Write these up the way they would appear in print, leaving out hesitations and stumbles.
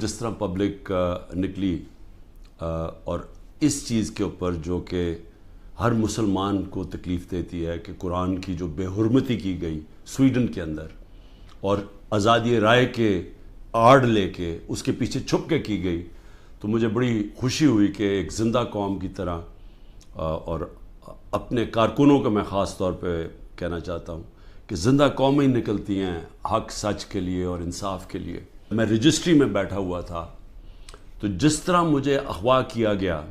جس طرح پبلک نکلی اور اس چیز کے اوپر جو کہ ہر مسلمان کو تکلیف دیتی ہے کہ قرآن کی جو بے حرمتی کی گئی سویڈن کے اندر اور آزادی رائے کے آڑ لے کے اس کے پیچھے چھپ کے کی گئی، تو مجھے بڑی خوشی ہوئی کہ ایک زندہ قوم کی طرح اور اپنے کارکنوں کا میں خاص طور پہ کہنا چاہتا ہوں کہ زندہ قومیں نکلتی ہیں حق سچ کے لیے اور انصاف کے لیے۔ میں رجسٹری میں بیٹھا ہوا تھا تو جس طرح مجھے اغوا کیا گیا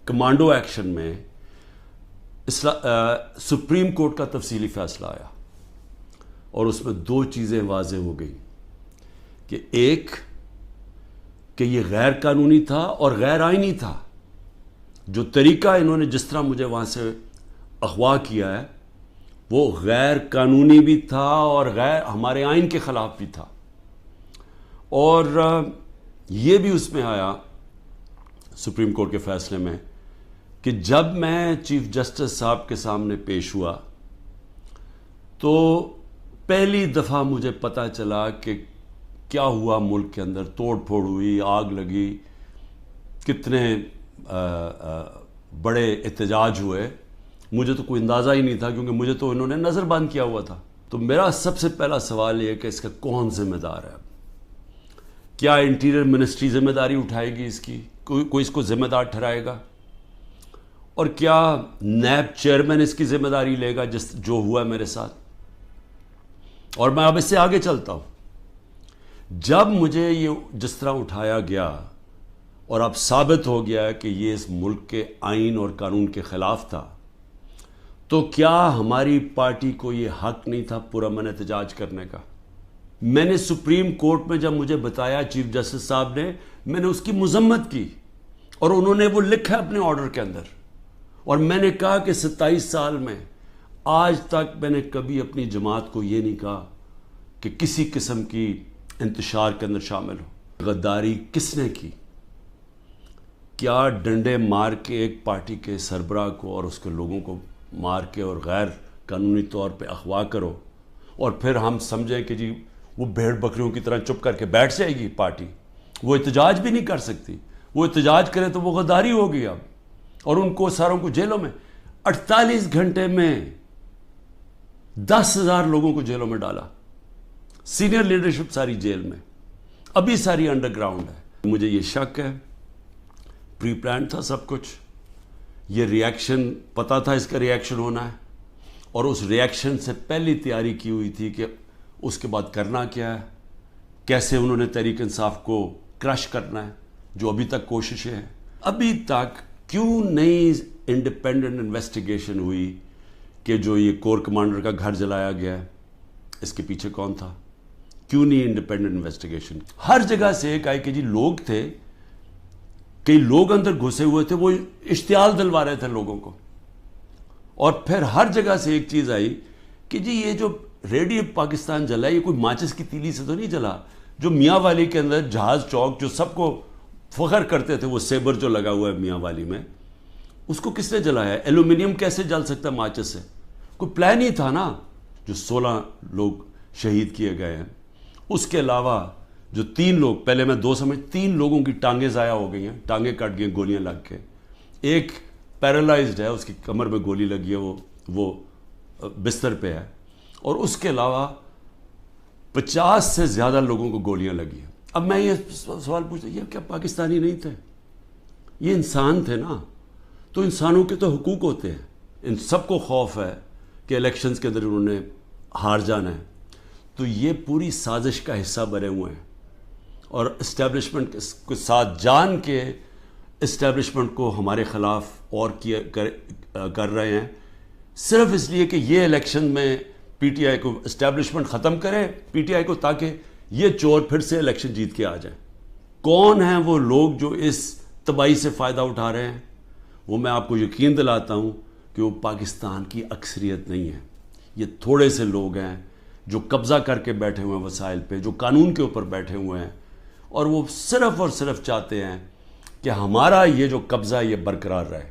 کمانڈو ایکشن میں، سپریم کورٹ کا تفصیلی فیصلہ آیا اور اس میں دو چیزیں واضح ہو گئی کہ ایک کہ یہ غیر قانونی تھا اور غیر آئینی تھا، جو طریقہ انہوں نے جس طرح مجھے وہاں سے اغوا کیا ہے وہ غیر قانونی بھی تھا اور غیر ہمارے آئین کے خلاف بھی تھا، اور یہ بھی اس میں آیا سپریم کورٹ کے فیصلے میں کہ جب میں چیف جسٹس صاحب کے سامنے پیش ہوا تو پہلی دفعہ مجھے پتہ چلا کہ کیا ہوا، ملک کے اندر توڑ پھوڑ ہوئی، آگ لگی، کتنے بڑے احتجاج ہوئے۔ مجھے تو کوئی اندازہ ہی نہیں تھا کیونکہ مجھے تو انہوں نے نظر بند کیا ہوا تھا۔ تو میرا سب سے پہلا سوال یہ کہ اس کا کون ذمہ دار ہے؟ کیا انٹیریئر منسٹری ذمہ داری اٹھائے گی اس کی؟ کوئی اس کو ذمہ دار ٹھہرائے گا؟ اور کیا نیب چیئرمین اس کی ذمہ داری لے گا جو ہوا میرے ساتھ؟ اور میں اب اس سے آگے چلتا ہوں۔ جب مجھے یہ جس طرح اٹھایا گیا اور اب ثابت ہو گیا کہ یہ اس ملک کے آئین اور قانون کے خلاف تھا، تو کیا ہماری پارٹی کو یہ حق نہیں تھا پرامن احتجاج کرنے کا؟ میں نے سپریم کورٹ میں جب مجھے بتایا چیف جسٹس صاحب نے، میں نے اس کی مذمت کی اور انہوں نے وہ لکھا اپنے آرڈر کے اندر، اور میں نے کہا کہ 27 سال میں آج تک میں نے کبھی اپنی جماعت کو یہ نہیں کہا کہ کسی قسم کی انتشار کے اندر شامل ہو۔ غداری کس نے کی؟ کیا ڈنڈے مار کے ایک پارٹی کے سربراہ کو اور اس کے لوگوں کو مار کے اور غیر قانونی طور پہ اغوا کرو اور پھر ہم سمجھیں کہ جی وہ بھیڑ بکریوں کی طرح چپ کر کے بیٹھ جائے گی پارٹی؟ وہ احتجاج بھی نہیں کر سکتی، وہ احتجاج کرے تو وہ غداری ہوگی اب، اور ان کو ساروں کو جیلوں میں 48 گھنٹے میں 10,000 لوگوں کو جیلوں میں ڈالا، سینئر لیڈرشپ ساری جیل میں، ابھی ساری انڈر گراؤنڈ ہے۔ مجھے یہ شک ہے پری پلان تھا سب کچھ، یہ ریاکشن پتہ تھا اس کا ریاکشن ہونا ہے، اور اس ریاکشن سے پہلی تیاری کی ہوئی تھی کہ اس کے بعد کرنا کیا ہے، کیسے انہوں نے تحریک انصاف کو کرش کرنا ہے، جو ابھی تک کوششیں ہیں۔ ابھی تک کیوں نہیں انڈیپینڈنٹ انویسٹیگیشن ہوئی کہ جو یہ کور کمانڈر کا گھر جلایا گیا ہے اس کے پیچھے کون تھا؟ کیوں نہیں انڈیپینڈنٹ انویسٹیگیشن؟ ہر جگہ سے ایک آئی کہ جی لوگ تھے، کئی لوگ اندر گھسے ہوئے تھے، وہ اشتعال دلوا رہے تھے لوگوں کو، اور پھر ہر جگہ سے ایک چیز آئی کہ جی یہ جو ریڈیو پاکستان جلا ہے یہ کوئی ماچس کی تیلی سے تو نہیں جلا، جو میاں والی کے اندر جہاز چوک جو سب کو فخر کرتے تھے، وہ سیبر جو لگا ہوا ہے میاں والی میں، اس کو کس نے جلایا ہے؟ ایلومینیم کیسے جل سکتا ہے ماچس سے؟ کوئی پلان ہی تھا نا۔ جو 16 لوگ شہید کیے گئے ہیں، اس کے علاوہ جو 3 لوگ، پہلے میں 2 سمجھ، 3 لوگوں کی ٹانگیں ضائع ہو گئی ہیں، ٹانگیں کٹ گئی گولیاں لگ کے، ایک پیرالائزڈ ہے، اس کی کمر میں گولی لگی ہے، وہ بستر پہ ہے، اور اس کے علاوہ 50 سے زیادہ لوگوں کو گولیاں لگی ہیں۔ اب میں یہ سوال پوچھتا ہوں، یہ کیا پاکستانی نہیں تھے؟ یہ انسان تھے نا، تو انسانوں کے تو حقوق ہوتے ہیں۔ ان سب کو خوف ہے کہ الیکشنز کے اندر انہوں نے ہار جانا ہے، تو یہ پوری سازش کا حصہ بنے ہوئے ہیں، اور اسٹیبلشمنٹ کے ساتھ جان کے اسٹیبلشمنٹ کو ہمارے خلاف اور کر رہے ہیں، صرف اس لیے کہ یہ الیکشن میں پی ٹی آئی کو اسٹیبلشمنٹ ختم کرے پی ٹی آئی کو، تاکہ یہ چور پھر سے الیکشن جیت کے آ جائیں۔ کون ہیں وہ لوگ جو اس تباہی سے فائدہ اٹھا رہے ہیں؟ وہ میں آپ کو یقین دلاتا ہوں کہ وہ پاکستان کی اکثریت نہیں ہے، یہ تھوڑے سے لوگ ہیں جو قبضہ کر کے بیٹھے ہوئے ہیں وسائل پہ، جو قانون کے اوپر بیٹھے ہوئے ہیں، اور وہ صرف اور صرف چاہتے ہیں کہ ہمارا یہ جو قبضہ یہ برقرار رہے۔